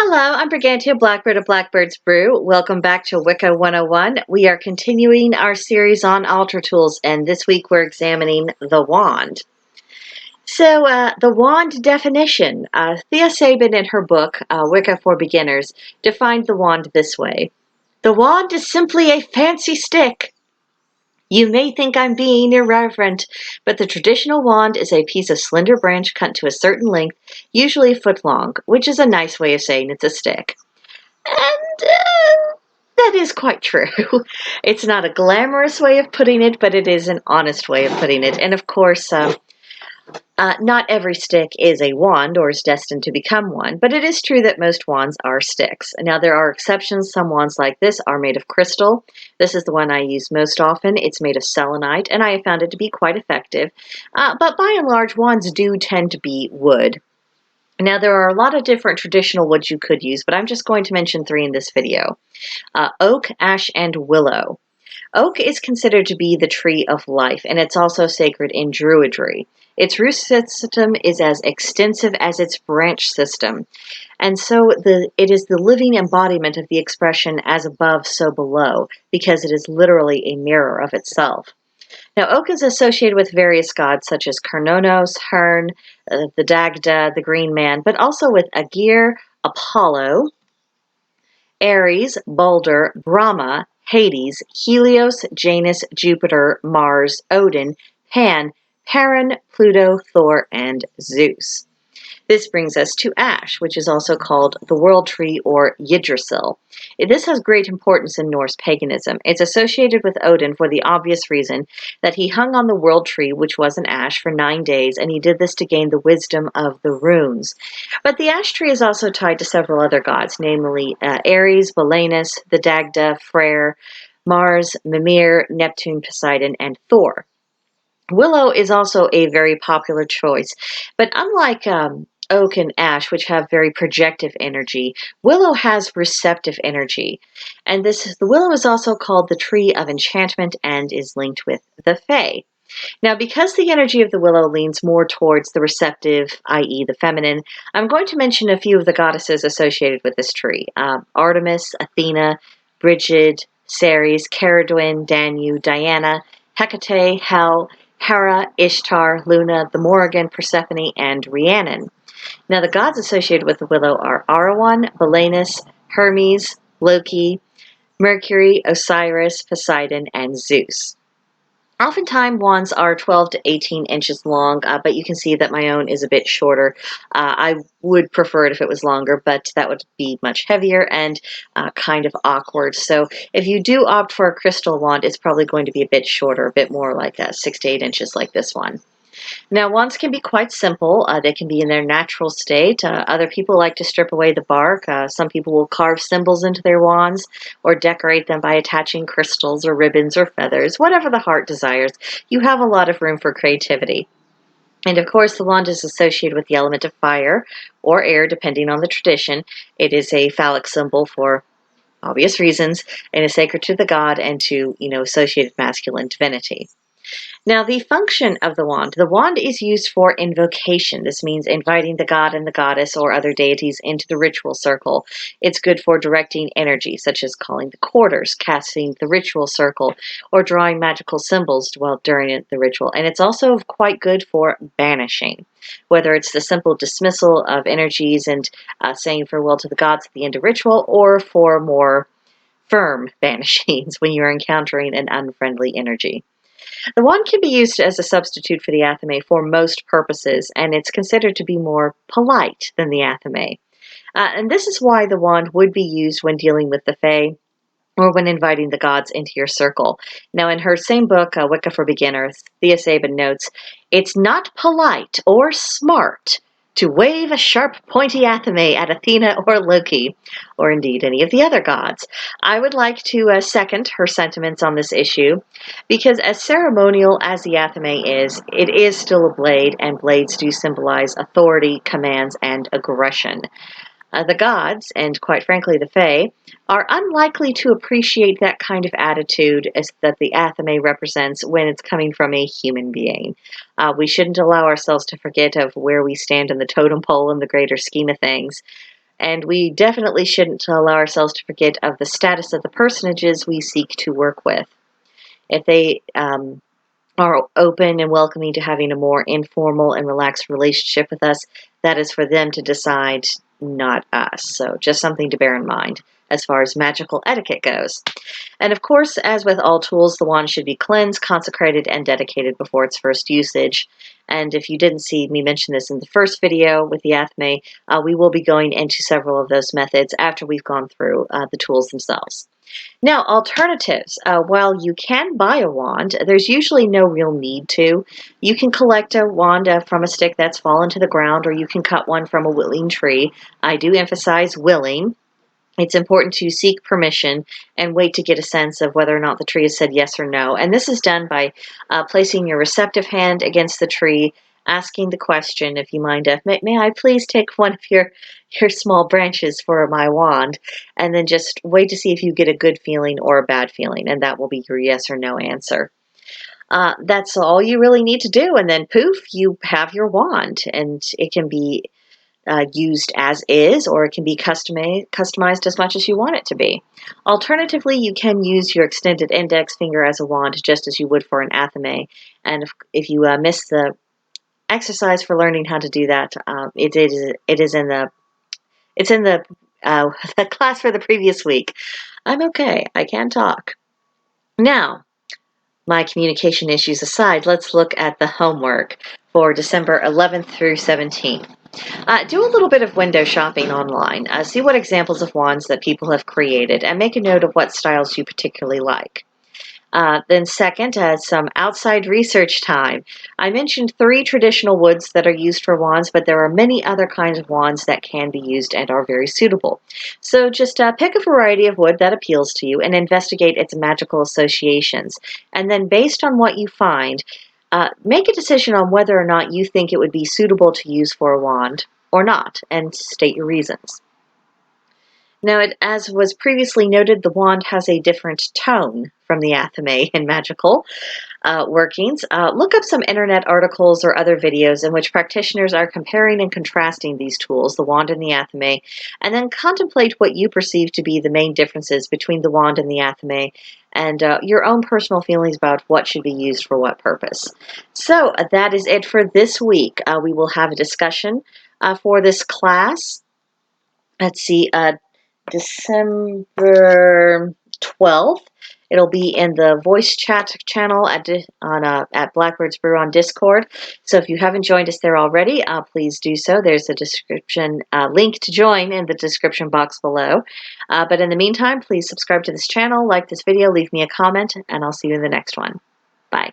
Hello, I'm Brigantia Blackbird of Blackbird's Brew. Welcome back to Wicca 101. We are continuing our series on altar tools, and this week we're examining the wand. The wand definition. Thea Sabin, in her book, Wicca for Beginners, defined the wand this way. The wand is simply a fancy stick. You may think I'm being irreverent, but the traditional wand is a piece of slender branch cut to a certain length, usually a foot long, which is a nice way of saying it's a stick. And that is quite true. It's not a glamorous way of putting it, but it is an honest way of putting it. And of course, not every stick is a wand or is destined to become one, but it is true that most wands are sticks. Now, there are exceptions. Some wands like this are made of crystal. This is the one I use most often. It's made of selenite, and I have found it to be quite effective. But by and large, wands do tend to be wood. Now, there are a lot of different traditional woods you could use, but I'm just going to mention three in this video. Oak, ash, and willow. Oak is considered to be the tree of life, and it's also sacred in Druidry. Its root system is as extensive as its branch system, and so it is the living embodiment of the expression as above, so below, because it is literally a mirror of itself. Now, oak is associated with various gods such as Carnonos, Herne, the Dagda, the Green Man, but also with Aegir, Apollo, Ares, Balder, Brahma, Hades, Helios, Janus, Jupiter, Mars, Odin, Pan, Perun, Pluto, Thor, and Zeus. This brings us to ash, which is also called the world tree or Yggdrasil. This has great importance in Norse paganism. It's associated with Odin for the obvious reason that he hung on the world tree, which was an ash, for 9 days, and he did this to gain the wisdom of the runes. But the ash tree is also tied to several other gods, namely Ares, Belenus, the Dagda, Freyr, Mars, Mimir, Neptune, Poseidon, and Thor. Willow is also a very popular choice, but unlike oak and ash, which have very projective energy, willow has receptive energy. And the willow is also called the tree of enchantment and is linked with the fae. Now, because the energy of the willow leans more towards the receptive, i.e. the feminine, I'm going to mention a few of the goddesses associated with this tree. Artemis, Athena, Brigid, Ceres, Caradwyn, Danu, Diana, Hecate, Hel, Hera, Ishtar, Luna, the Morrigan, Persephone, and Rhiannon. Now, the gods associated with the willow are Arawan, Belenus, Hermes, Loki, Mercury, Osiris, Poseidon, and Zeus. Oftentimes, wands are 12 to 18 inches long, but you can see that my own is a bit shorter. I would prefer it if it was longer, but that would be much heavier and kind of awkward. So if you do opt for a crystal wand, it's probably going to be a bit shorter, a bit more like 6 to 8 inches like this one. Now, wands can be quite simple. They can be in their natural state. Other people like to strip away the bark. Some people will carve symbols into their wands or decorate them by attaching crystals or ribbons or feathers, whatever the heart desires. You have a lot of room for creativity. And of course, the wand is associated with the element of fire or air, depending on the tradition. It is a phallic symbol for obvious reasons and is sacred to the god and to, associated masculine divinity. Now, the function of the wand is used for invocation. This means inviting the god and the goddess or other deities into the ritual circle. It's good for directing energy, such as calling the quarters, casting the ritual circle, or drawing magical symbols while during the ritual. And it's also quite good for banishing, whether it's the simple dismissal of energies and saying farewell to the gods at the end of ritual, or for more firm banishings when you're encountering an unfriendly energy. The wand can be used as a substitute for the athame for most purposes, and it's considered to be more polite than the athame. And this is why the wand would be used when dealing with the fae or when inviting the gods into your circle. Now, in her same book, Wicca for Beginners, Thea Sabin notes, "It's not polite or smart to wave a sharp, pointy athame at Athena or Loki, or indeed any of the other gods." I would like to second her sentiments on this issue, because as ceremonial as the athame is, it is still a blade, and blades do symbolize authority, commands, and aggression. The gods, and quite frankly the fae, are unlikely to appreciate that kind of attitude that the athame represents when it's coming from a human being. We shouldn't allow ourselves to forget of where we stand in the totem pole in the greater scheme of things. And we definitely shouldn't allow ourselves to forget of the status of the personages we seek to work with. If they are open and welcoming to having a more informal and relaxed relationship with us, that is for them to decide, not us. So just something to bear in mind as far as magical etiquette goes. And of course, as with all tools, the wand should be cleansed, consecrated, and dedicated before its first usage. And if you didn't see me mention this in the first video with the athame, we will be going into several of those methods after we've gone through the tools themselves. Now, alternatives. While you can buy a wand, there's usually no real need to. You can collect a wand from a stick that's fallen to the ground, or you can cut one from a willing tree. I do emphasize willing. It's important to seek permission and wait to get a sense of whether or not the tree has said yes or no. And this is done by placing your receptive hand against the tree, asking the question, if you mind, may I please take one of your small branches for my wand? And then just wait to see if you get a good feeling or a bad feeling, and that will be your yes or no answer. That's all you really need to do, and then poof, you have your wand, and it can be used as is, or it can be customized as much as you want it to be. Alternatively, you can use your extended index finger as a wand, just as you would for an athame. And if you missed the exercise for learning how to do that, it is in the the class for the previous week. I'm okay. I can talk. Now, my communication issues aside, let's look at the homework for December 11th through 17th. Do a little bit of window shopping online. See what examples of wands that people have created and make a note of what styles you particularly like. Then second, some outside research time. I mentioned 3 traditional woods that are used for wands, but there are many other kinds of wands that can be used and are very suitable. So just pick a variety of wood that appeals to you and investigate its magical associations. And then based on what you find, make a decision on whether or not you think it would be suitable to use for a wand or not, and state your reasons. Now, as was previously noted, the wand has a different tone from the athame in magical workings. Look up some internet articles or other videos in which practitioners are comparing and contrasting these tools, the wand and the athame, and then contemplate what you perceive to be the main differences between the wand and the athame, and your own personal feelings about what should be used for what purpose. So that is it for this week. We will have a discussion for this class. Let's see, December 12th. It'll be in the voice chat channel at Blackbird's Brew on Discord. So if you haven't joined us there already, please do so. There's a description link to join in the description box below. But in the meantime, please subscribe to this channel, like this video, leave me a comment, and I'll see you in the next one. Bye.